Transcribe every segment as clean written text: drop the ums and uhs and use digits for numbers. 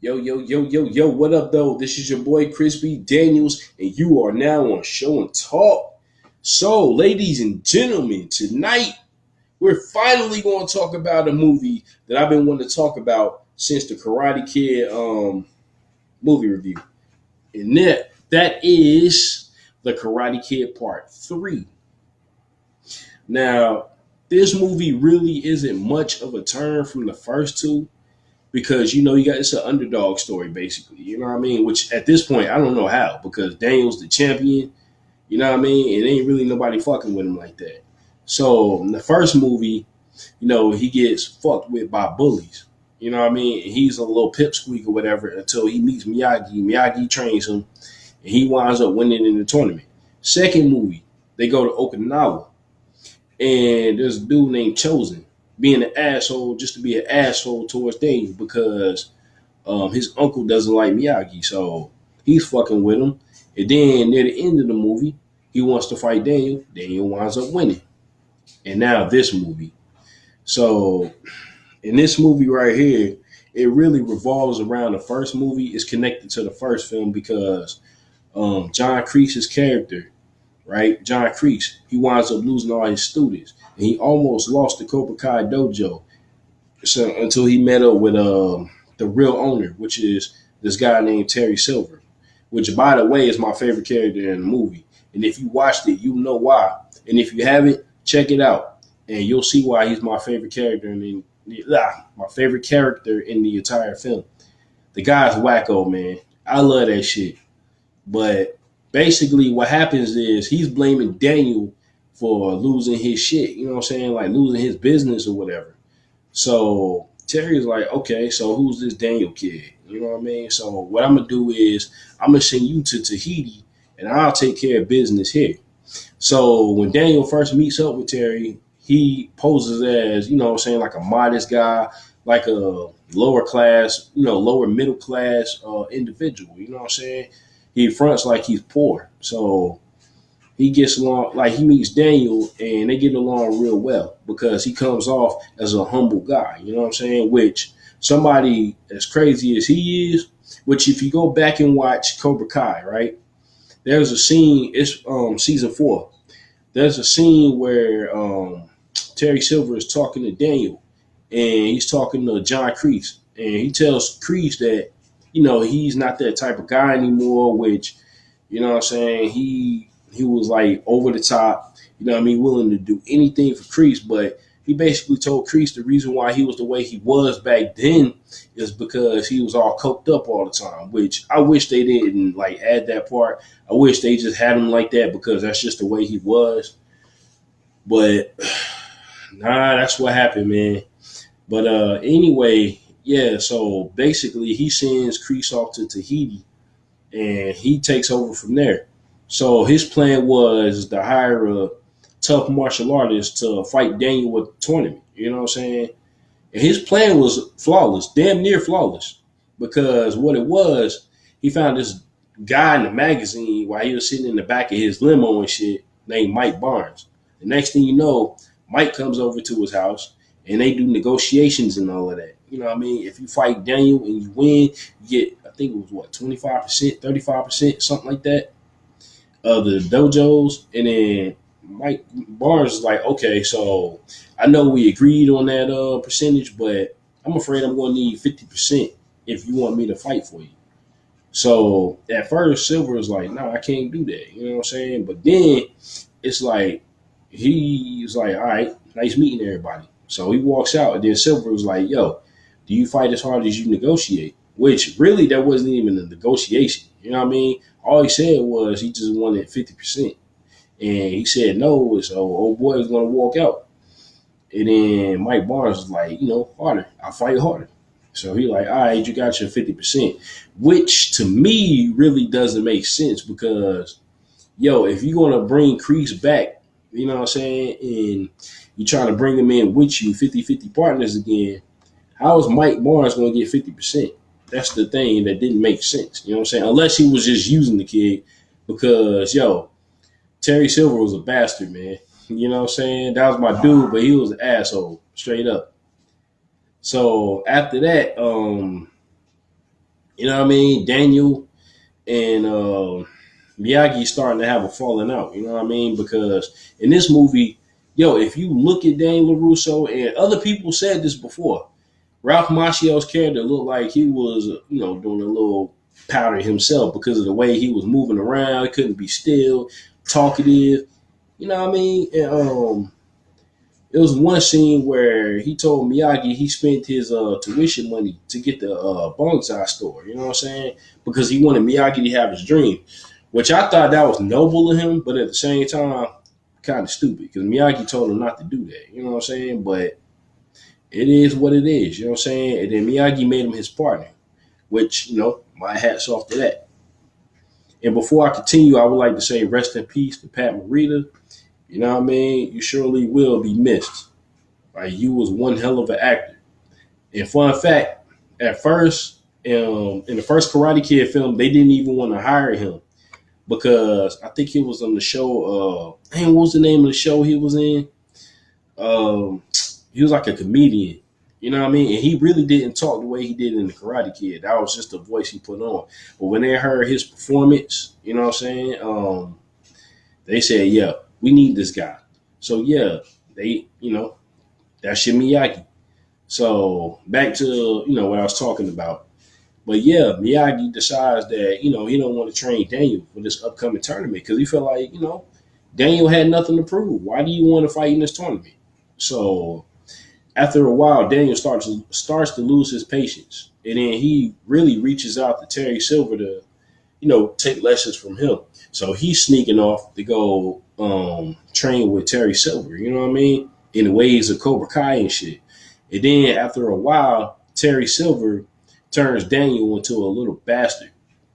Yo, what up, though? This is your boy, Crispy Daniels, and you are now on Show and Talk. So, ladies and gentlemen, tonight we're finally going to talk about a movie that I've been wanting to talk about since the Karate Kid movie review. And that is the Karate Kid Part 3. Now, this movie really isn't much of a turn from the first two because you got it's an underdog story basically. You know what I mean? Which at this point I don't know how because Daniel's the champion. You know what I mean? It ain't really nobody fucking with him like that. So in the first movie, he gets fucked with by bullies. You know what I mean? And he's a little pipsqueak or whatever until he meets Miyagi. Miyagi trains him, and he winds up winning in the tournament. Second movie, they go to Okinawa, and there's a dude named Chosen being an asshole just to be an asshole towards Daniel because his uncle doesn't like Miyagi, so he's fucking with him. And then near the end of the movie, he wants to fight Daniel. Daniel winds up winning. And now this movie. So in this movie right here, it really revolves around the first movie. It's connected to the first film because John Kreese's character, right? John Kreese, he winds up losing all his students. And he almost lost the Cobra Kai dojo until he met up with the real owner, which is this guy named Terry Silver, which, by the way, is my favorite character in the movie. And if you watched it, you know why. And if you haven't, check it out, and you'll see why he's my favorite character in my favorite character in the entire film. The guy's wacko, man. I love that shit. But basically, what happens is he's blaming Daniel for losing his shit. You know what I'm saying? Like losing his business or whatever. So Terry's like, okay, so who's this Daniel kid? You know what I mean? So what I'm going to do is I'm going to send you to Tahiti and I'll take care of business here. So when Daniel first meets up with Terry, he poses as, you know what I'm saying, like a modest guy, like a lower class, lower middle class individual. You know what I'm saying? He fronts like he's poor. So he gets along, like he meets Daniel and they get along real well because he comes off as a humble guy, you know what I'm saying? Which somebody as crazy as he is, which if you go back and watch Cobra Kai, right? There's a scene, it's season 4. There's a scene where Terry Silver is talking to Daniel and he's talking to John Kreese and he tells Kreese that, he's not that type of guy anymore, which, you know what I'm saying? He was like over the top, willing to do anything for Kreese. But he basically told Kreese the reason why he was the way he was back then is because he was all coked up all the time, which I wish they didn't like add that part. I wish they just had him like that because that's just the way he was. But nah, that's what happened, man. But anyway, yeah, so basically he sends Kreese off to Tahiti and he takes over from there. So his plan was to hire a tough martial artist to fight Daniel at the tournament. You know what I'm saying? And his plan was flawless, damn near flawless. Because what it was, he found this guy in the magazine while he was sitting in the back of his limo and shit named Mike Barnes. The next thing you know, Mike comes over to his house and they do negotiations and all of that. You know what I mean? If you fight Daniel and you win, you get, I think it was 25%, 35%, something like that. Of the dojos, and then Mike Barnes is like, okay, so I know we agreed on that percentage, but I'm afraid I'm going to need 50% if you want me to fight for you. So at first, Silver was like, no, I can't do that. You know what I'm saying? But then it's like, he's like, all right, nice meeting everybody. So he walks out, and then Silver was like, yo, do you fight as hard as you negotiate? Which really, that wasn't even a negotiation. You know what I mean? All he said was he just wanted 50%. And he said no, so old boy was going to walk out. And then Mike Barnes was like, harder. I'll fight harder. So he like, all right, you got your 50%. Which to me really doesn't make sense because, if you're going to bring Kreese back, you know what I'm saying, and you're trying to bring him in with you, 50-50 partners again, how is Mike Barnes going to get 50%? That's the thing that didn't make sense. You know what I'm saying? Unless he was just using the kid because, Terry Silver was a bastard, man. You know what I'm saying? That was my dude, but he was an asshole, straight up. So after that, You know what I mean? Daniel and Miyagi starting to have a falling out. You know what I mean? Because in this movie, yo, if you look at Daniel LaRusso, and other people said this before, Ralph Macchio's character looked like he was, doing a little powder himself because of the way he was moving around. He couldn't be still, talkative. You know what I mean? And there was one scene where he told Miyagi he spent his tuition money to get the bonsai store. You know what I'm saying? Because he wanted Miyagi to have his dream, which I thought that was noble of him, but at the same time, kind of stupid because Miyagi told him not to do that. You know what I'm saying? But it is what it is. You know what I'm saying? And then Miyagi made him his partner, which, my hat's off to that. And before I continue, I would like to say rest in peace to Pat Morita. You know what I mean? You surely will be missed. Like, you was one hell of an actor. And fun fact, at first, in the first Karate Kid film, they didn't even want to hire him because I think he was on the show. What was the name of the show he was in? He was like a comedian. You know what I mean? And he really didn't talk the way he did in the Karate Kid. That was just the voice he put on. But when they heard his performance, you know what I'm saying? They said, yeah, we need this guy. So yeah, that's your Miyagi. So back to, what I was talking about. But yeah, Miyagi decides that, he don't want to train Daniel for this upcoming tournament because he felt like, Daniel had nothing to prove. Why do you want to fight in this tournament? So after a while, Daniel starts to lose his patience. And then he really reaches out to Terry Silver to, take lessons from him. So he's sneaking off to go train with Terry Silver, you know what I mean? In the ways of Cobra Kai and shit. And then after a while, Terry Silver turns Daniel into a little bastard.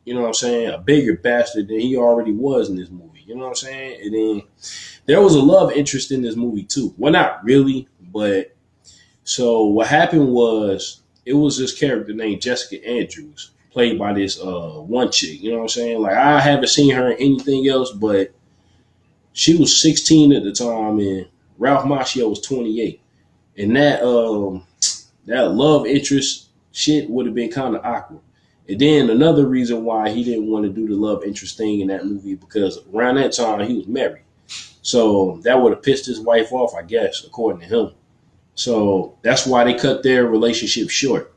You know what I'm saying? A bigger bastard than he already was in this movie. You know what I'm saying? And then there was a love interest in this movie too. Well, not really, but so what happened was it was this character named Jessica Andrews, played by this one chick. You know what I'm saying? Like, I haven't seen her in anything else, but she was 16 at the time, and Ralph Macchio was 28. And that love interest shit would have been kind of awkward. And then another reason why he didn't want to do the love interest thing in that movie because around that time he was married, so that would have pissed his wife off, I guess, according to him. So that's why they cut their relationship short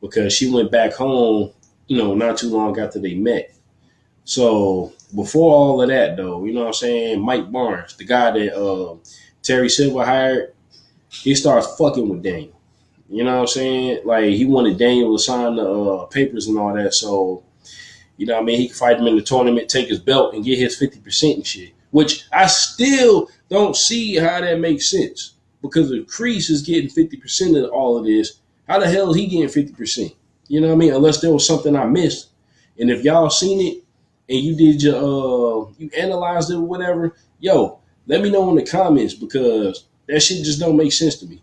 because she went back home, not too long after they met. So before all of that, though, you know what I'm saying? Mike Barnes, the guy that Terry Silver hired, he starts fucking with Daniel. You know what I'm saying? Like, he wanted Daniel to sign the papers and all that. So, you know what I mean? He could fight him in the tournament, take his belt, and get his 50% and shit. Which I still don't see how that makes sense. Because if Kreese is getting 50% of all of this, how the hell is he getting 50%? You know what I mean? Unless there was something I missed. And if y'all seen it and you did you analyzed it or whatever, yo, let me know in the comments because that shit just don't make sense to me.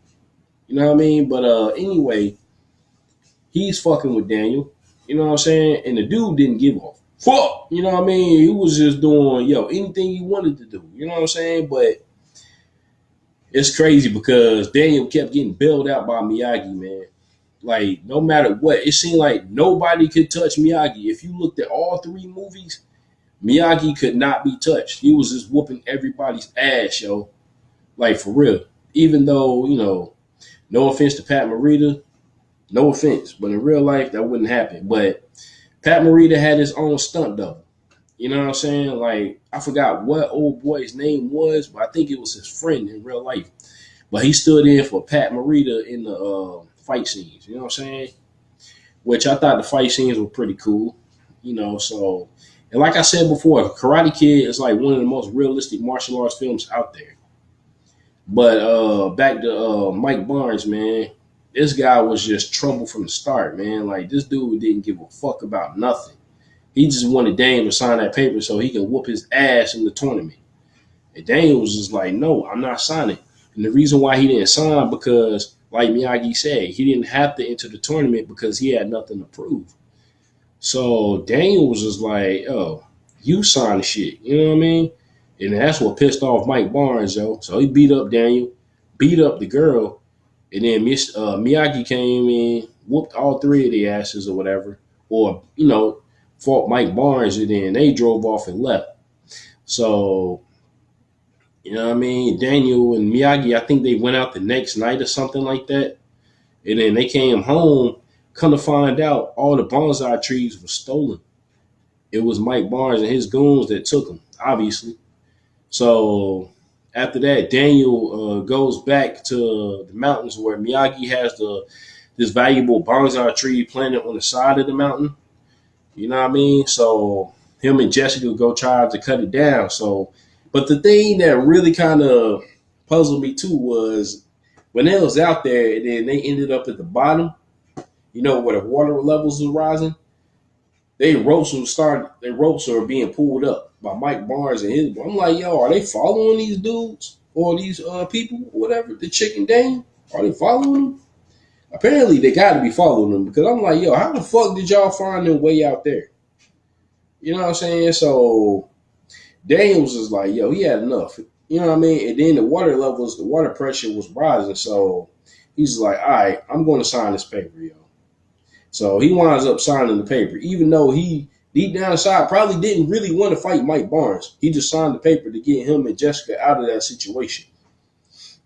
You know what I mean? But anyway, he's fucking with Daniel. You know what I'm saying? And the dude didn't give a fuck. You know what I mean? He was just doing, anything he wanted to do. You know what I'm saying? But it's crazy because Daniel kept getting bailed out by Miyagi, man. Like, no matter what, it seemed like nobody could touch Miyagi. If you looked at all three movies, Miyagi could not be touched. He was just whooping everybody's ass, yo. Like, for real. Even though, no offense to Pat Morita, no offense, but in real life, that wouldn't happen. But Pat Morita had his own stunt double. You know what I'm saying? Like, I forgot what old boy's name was, but I think it was his friend in real life. But he stood in for Pat Morita in the fight scenes. You know what I'm saying? Which I thought the fight scenes were pretty cool. So, and like I said before, Karate Kid is like one of the most realistic martial arts films out there. But back to Mike Barnes, man. This guy was just trouble from the start, man. Like, this dude didn't give a fuck about nothing. He just wanted Daniel to sign that paper so he could whoop his ass in the tournament. And Daniel was just like, no, I'm not signing. And the reason why he didn't sign because, like Miyagi said, he didn't have to enter the tournament because he had nothing to prove. So Daniel was just like, oh, you sign the shit. You know what I mean? And that's what pissed off Mike Barnes, yo. So he beat up Daniel, beat up the girl, and then Miyagi came in, whooped all three of the asses or whatever, or, fought Mike Barnes, and then they drove off and left. So, Daniel and Miyagi, I think they went out the next night or something like that. And then they came home, come to find out all the bonsai trees were stolen. It was Mike Barnes and his goons that took them, obviously. So after that, Daniel goes back to the mountains where Miyagi has this valuable bonsai tree planted on the side of the mountain. You know what I mean? So him and Jessica go try to cut it down. So, but the thing that really kind of puzzled me too was when they was out there and then they ended up at the bottom, where the water levels was rising. Their ropes are being pulled up by Mike Barnes and his. I'm like, yo, are they following these dudes or these people, or whatever? The chicken Dane, are they following them? Apparently, they got to be following them because I'm like, yo, how the fuck did y'all find their way out there? You know what I'm saying? So Daniels is like, yo, he had enough. You know what I mean? And then the water pressure was rising. So he's like, all right, I'm going to sign this paper, yo. So he winds up signing the paper, even though he deep down inside probably didn't really want to fight Mike Barnes. He just signed the paper to get him and Jessica out of that situation.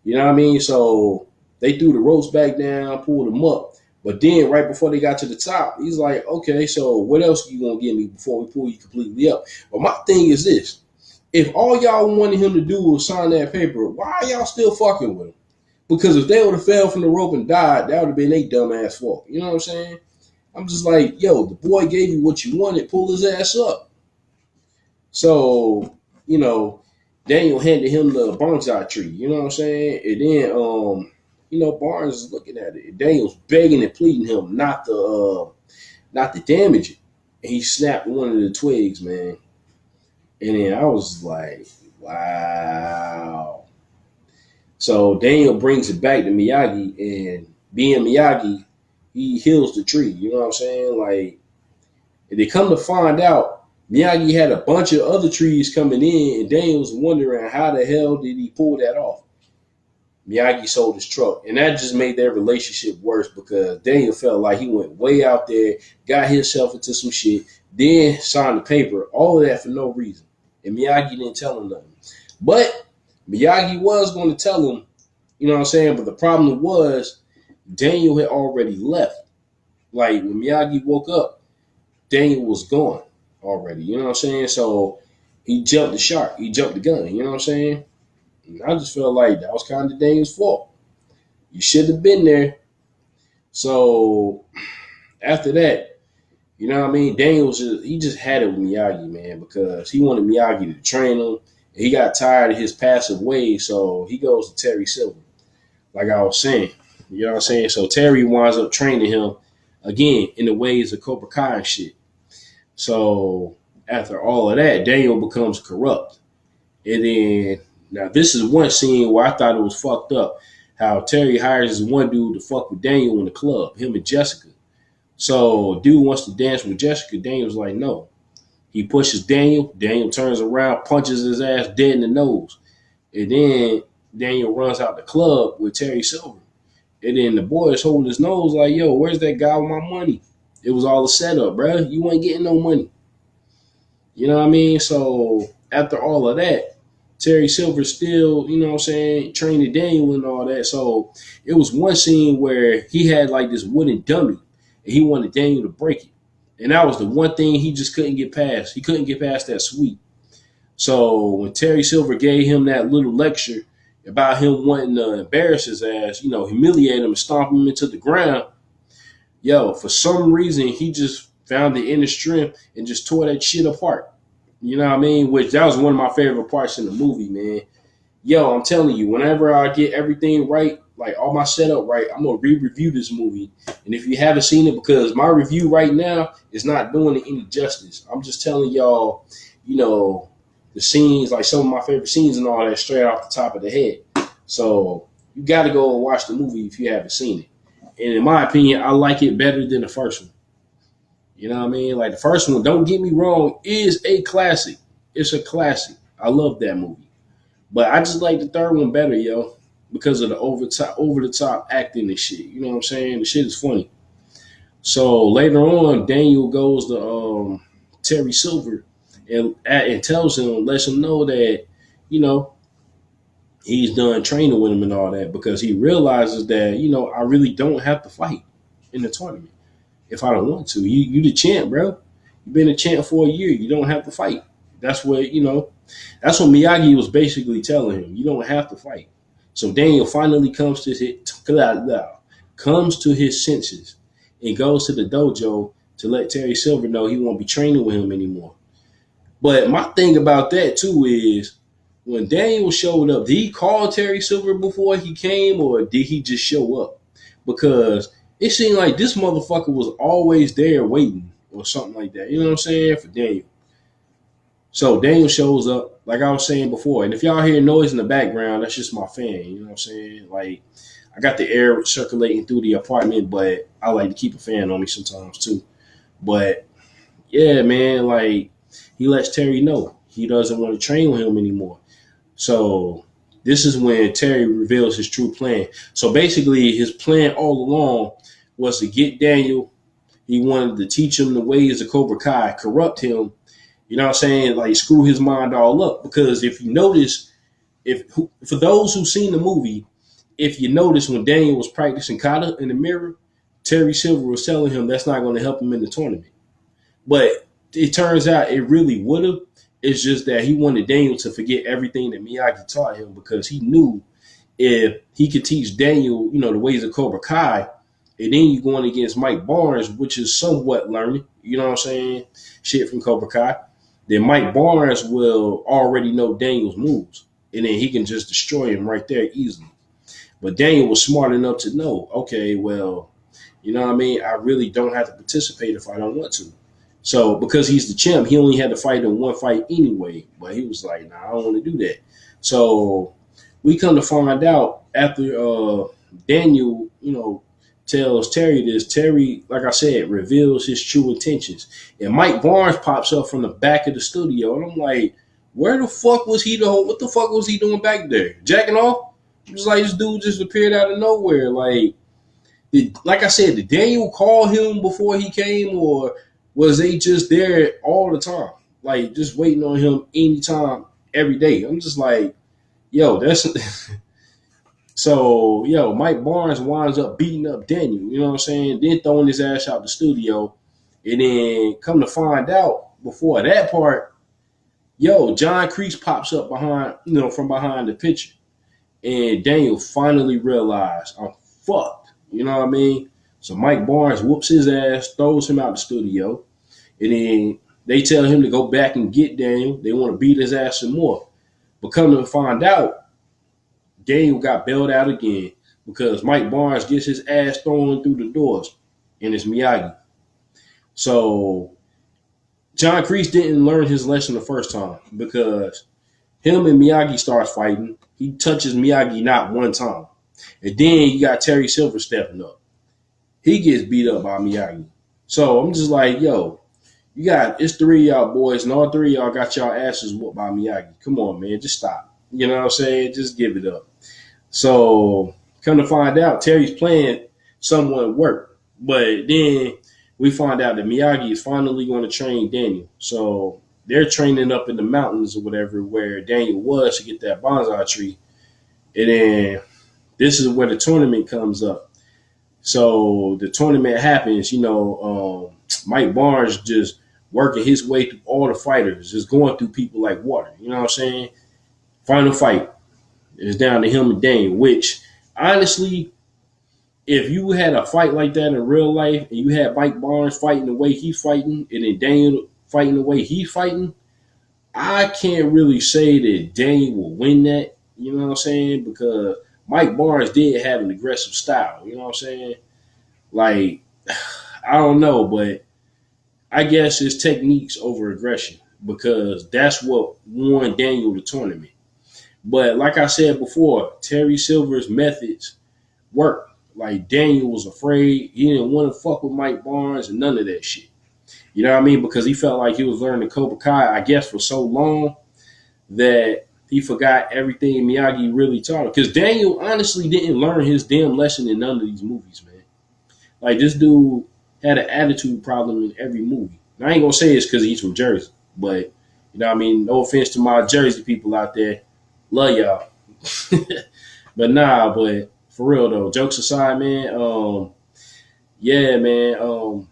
You know what I mean? So they threw the ropes back down, pulled them up. But then right before they got to the top, he's like, okay, so what else are you going to give me before we pull you completely up? But my thing is this. If all y'all wanted him to do was sign that paper, why are y'all still fucking with him? Because if they would have fell from the rope and died, that would have been a dumbass fault. You know what I'm saying? I'm just like, yo, the boy gave you what you wanted, pull his ass up. So, Daniel handed him the bonsai tree, you know what I'm saying? And then Barnes is looking at it. Daniel's begging and pleading him not to damage it. And he snapped one of the twigs, man. And then I was like, wow. So Daniel brings it back to Miyagi, and being Miyagi, he heals the tree. You know what I'm saying? Like, and they come to find out, Miyagi had a bunch of other trees coming in, and Daniel was wondering how the hell did he pull that off. Miyagi sold his truck, and that just made their relationship worse because Daniel felt like he went way out there, got himself into some shit, then signed the paper, all of that for no reason. And Miyagi didn't tell him nothing. But Miyagi was going to tell him, you know what I'm saying? But the problem was Daniel had already left. Like when Miyagi woke up, Daniel was gone already. You know what I'm saying? So he jumped the shark. He jumped the gun. You know what I'm saying? And I just felt like that was kind of Daniel's fault. You should have been there. So after that, you know what I mean? He just had it with Miyagi, man, because he wanted Miyagi to train him. He got tired of his passive ways, so he goes to Terry Silver, like I was saying. You know what I'm saying? So Terry winds up training him again in the ways of Cobra Kai and shit. So after all of that, Daniel becomes corrupt. And then, now this is one scene where I thought it was fucked up. How Terry hires this one dude to fuck with Daniel in the club, him and Jessica. So dude wants to dance with Jessica. Daniel's like, no. He pushes Daniel. Daniel turns around, punches his ass dead in the nose. And then Daniel runs out the club with Terry Silver. And then the boy is holding his nose like, yo, where's that guy with my money? It was all a setup, bro. You weren't getting no money. You know what I mean? So after all of that, Terry Silver still, you know what I'm saying, training Daniel and all that. So it was one scene where he had like this wooden dummy and he wanted Daniel to break it. And that was the one thing he just couldn't get past. He couldn't get past that sweep. So when Terry Silver gave him that little lecture about him wanting to embarrass his ass, humiliate him and stomp him into the ground, for some reason, he just found the inner strength and just tore that shit apart. You know what I mean? Which that was one of my favorite parts in the movie, man. I'm telling you, whenever I get everything right, like all my setup right, I'm going to re-review this movie. And if you haven't seen it, because my review right now is not doing it any justice. I'm just telling y'all, the scenes, like some of my favorite scenes and all that straight off the top of the head. So you got to go and watch the movie if you haven't seen it. And in my opinion, I like it better than the first one. You know what I mean? Like the first one, don't get me wrong, is a classic. It's a classic. I love that movie. But I just like the third one better, because of the over the top acting and shit. You know what I'm saying? The shit is funny. So later on, Daniel goes to Terry Silver and tells him, lets him know that, you know, he's done training with him and all that because he realizes that, I really don't have to fight in the tournament if I don't want to. You the champ, bro. You've been a champ for a year. You don't have to fight. That's what, that's what Miyagi was basically telling him. You don't have to fight. So Daniel finally comes to his senses and goes to the dojo to let Terry Silver know he won't be training with him anymore. But my thing about that too is when Daniel showed up, did he call Terry Silver before he came or did he just show up? Because it seemed like this motherfucker was always there waiting or something like that. You know what I'm saying? For Daniel. So Daniel shows up, like I was saying before. And if y'all hear noise in the background, that's just my fan. You know what I'm saying? Like, I got the air circulating through the apartment, but I like to keep a fan on me sometimes too. But yeah, man, like he lets Terry know he doesn't want to train with him anymore. So this is when Terry reveals his true plan. So basically, his plan all along was to get Daniel. He wanted to teach him the ways of Cobra Kai, corrupt him. You know what I'm saying? Like screw his mind all up. Because if you notice, if for those who've seen the movie, if you notice when Daniel was practicing kata in the mirror, Terry Silver was telling him that's not going to help him in the tournament. But it turns out it really would have. It's just that he wanted Daniel to forget everything that Miyagi taught him because he knew if he could teach Daniel, the ways of Cobra Kai, and then you're going against Mike Barnes, which is somewhat learning, you know what I'm saying? Shit from Cobra Kai. Then Mike Barnes will already know Daniel's moves, and then he can just destroy him right there easily. But Daniel was smart enough to know, okay, well, you know what I mean? I really don't have to participate if I don't want to. So because he's the champ, he only had to fight in one fight anyway. But he was like, nah, I don't want to do that. So we come to find out after Daniel, tells Terry this, Terry, like I said, reveals his true intentions. And Mike Barnes pops up from the back of the studio. And I'm like, where the fuck was he doing? What the fuck was he doing back there? Jacking off? It was like this dude just appeared out of nowhere. Like I said, did Daniel call him before he came, or was they just there all the time? Like, just waiting on him anytime, every day. I'm just like, yo, that's... So, Mike Barnes winds up beating up Daniel, you know what I'm saying? Then throwing his ass out the studio. And then come to find out, before that part, John Kreese pops up behind, from behind the picture. And Daniel finally realized, I'm fucked. You know what I mean? So Mike Barnes whoops his ass, throws him out the studio. And then they tell him to go back and get Daniel. They want to beat his ass some more. But come to find out, Daniel got bailed out again because Mike Barnes gets his ass thrown through the doors, and it's Miyagi. So John Kreese didn't learn his lesson the first time because him and Miyagi starts fighting. He touches Miyagi not one time. And then you got Terry Silver stepping up. He gets beat up by Miyagi. So I'm just like, it's three of y'all boys, and all three of y'all got y'all asses whooped by Miyagi. Come on, man, just stop. You know what I'm saying? Just give it up. So come to find out, Terry's plan somewhat worked. But then we find out that Miyagi is finally going to train Daniel. So they're training up in the mountains or whatever where Daniel was to get that bonsai tree. And then this is where the tournament comes up. So the tournament happens, Mike Barnes just working his way through all the fighters, just going through people like water. You know what I'm saying? Final fight is down to him and Daniel, which honestly, if you had a fight like that in real life and you had Mike Barnes fighting the way he's fighting and then Daniel fighting the way he's fighting, I can't really say that Daniel will win that. You know what I'm saying? Because Mike Barnes did have an aggressive style. You know what I'm saying? Like, I don't know, but I guess it's techniques over aggression because that's what won Daniel the tournament. But like I said before, Terry Silver's methods worked. Like, Daniel was afraid. He didn't want to fuck with Mike Barnes and none of that shit. You know what I mean? Because he felt like he was learning Cobra Kai, I guess, for so long that he forgot everything Miyagi really taught him. Because Daniel honestly didn't learn his damn lesson in none of these movies, man. Like, this dude had an attitude problem in every movie. And I ain't gonna say it's because he's from Jersey, but you know what I mean. No offense to my Jersey people out there, love y'all. But nah, but for real though, jokes aside, man. Yeah, man.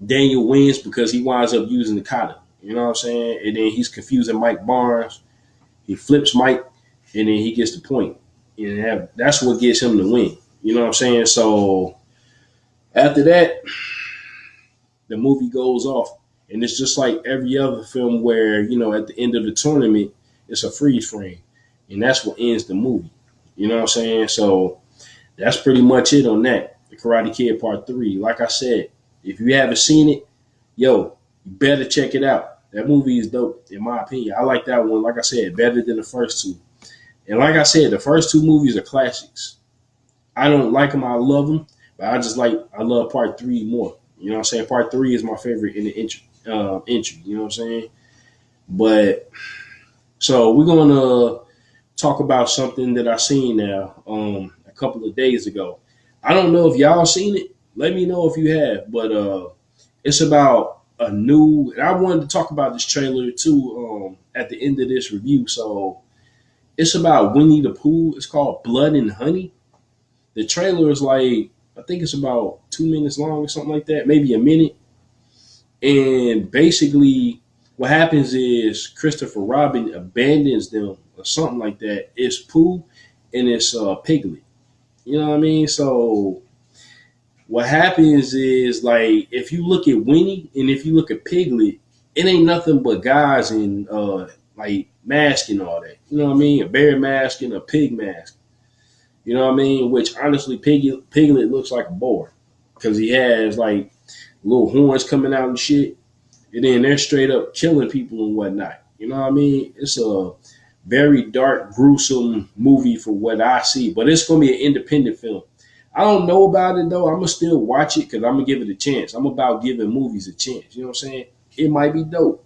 Daniel wins because he winds up using the kata. You know what I'm saying? And then he's confusing Mike Barnes. He flips Mike, and then he gets the point. And that's what gets him to win. You know what I'm saying? So after that, the movie goes off. And it's just like every other film where, at the end of the tournament, it's a freeze frame. And that's what ends the movie. You know what I'm saying? So that's pretty much it on that. The Karate Kid Part 3. Like I said, if you haven't seen it, yo, you better check it out. That movie is dope, in my opinion. I like that one, like I said, better than the first two. And like I said, the first two movies are classics. I don't like them, I love them, but I love Part 3 more. You know what I'm saying? Part 3 is my favorite in the entry. You know what I'm saying? But so we're gonna talk about something that I seen now a couple of days ago. I don't know if y'all seen it. Let me know if you have. But it's about a new. And I wanted to talk about this trailer too at the end of this review. So it's about Winnie the Pooh. It's called Blood and Honey. The trailer is like, I think it's about 2 minutes long or something like that, maybe a minute. And basically, what happens is Christopher Robin abandons them or something like that. It's Pooh and it's Piglet. You know what I mean? So what happens is, like, if you look at Winnie and if you look at Piglet, it ain't nothing but guys in like mask and all that. You know what I mean? A bear mask and a pig mask. You know what I mean? Which honestly, Piglet looks like a boar because he has like little horns coming out and shit. And then they're straight up killing people and whatnot. You know what I mean? It's a very dark, gruesome movie for what I see, but it's gonna be an independent film. I don't know about it though. I'm gonna still watch it because I'm gonna give it a chance. I'm about giving movies a chance. You know what I'm saying? It might be dope,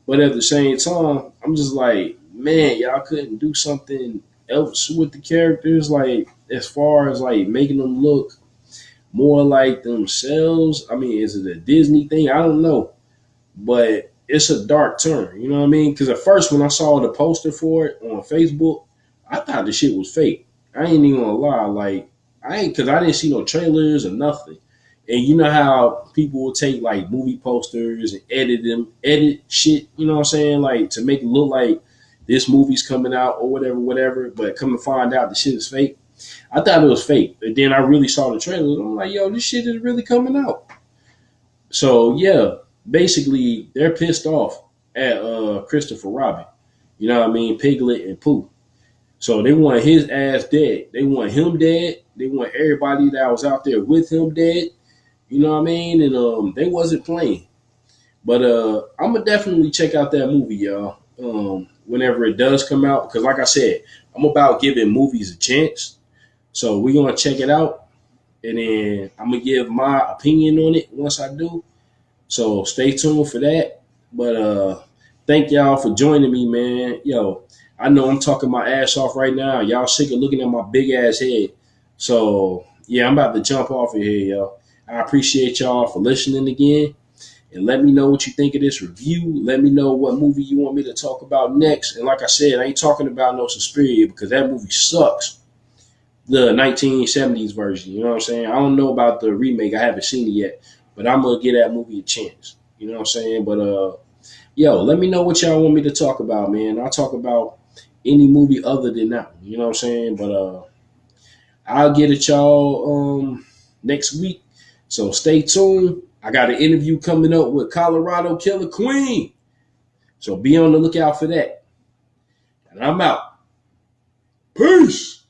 but at the same time, I'm just like, man, y'all couldn't do something else with the characters, like as far as like making them look more like themselves. I mean, is it a Disney thing? I don't know, but it's a dark turn. You know what I mean? Because at first, when I saw the poster for it on Facebook, I thought the shit was fake. I ain't even gonna lie, like because I didn't see no trailers or nothing. And you know how people will take like movie posters and edit shit. You know what I'm saying? Like to make it look like this movie's coming out or whatever. But come to find out the shit is fake. I thought it was fake, but then I really saw the trailer. I'm like, yo, this shit is really coming out. So yeah, basically they're pissed off at Christopher Robin. You know what I mean? Piglet and Pooh. So they want his ass dead. They want him dead. They want everybody that was out there with him dead. You know what I mean? And they wasn't playing. But I'm gonna definitely check out that movie, y'all. Whenever it does come out, because like I said, I'm about giving movies a chance. So we're gonna check it out, and then I'm gonna give my opinion on it once I do. So stay tuned for that. But thank y'all for joining me, man. Yo, I know I'm talking my ass off right now. Y'all sick of looking at my big ass head. So yeah, I'm about to jump off of here, yo. I appreciate y'all for listening again. And let me know what you think of this review. Let me know what movie you want me to talk about next. And like I said, I ain't talking about no Suspiria because that movie sucks. The 1970s version, you know what I'm saying? I don't know about the remake. I haven't seen it yet. But I'm going to give that movie a chance. You know what I'm saying? But, yo, let me know what y'all want me to talk about, man. I'll talk about any movie other than that one. You know what I'm saying? But I'll get at y'all next week. So stay tuned. I got an interview coming up with Colorado Killer Queen. So be on the lookout for that. And I'm out. Peace.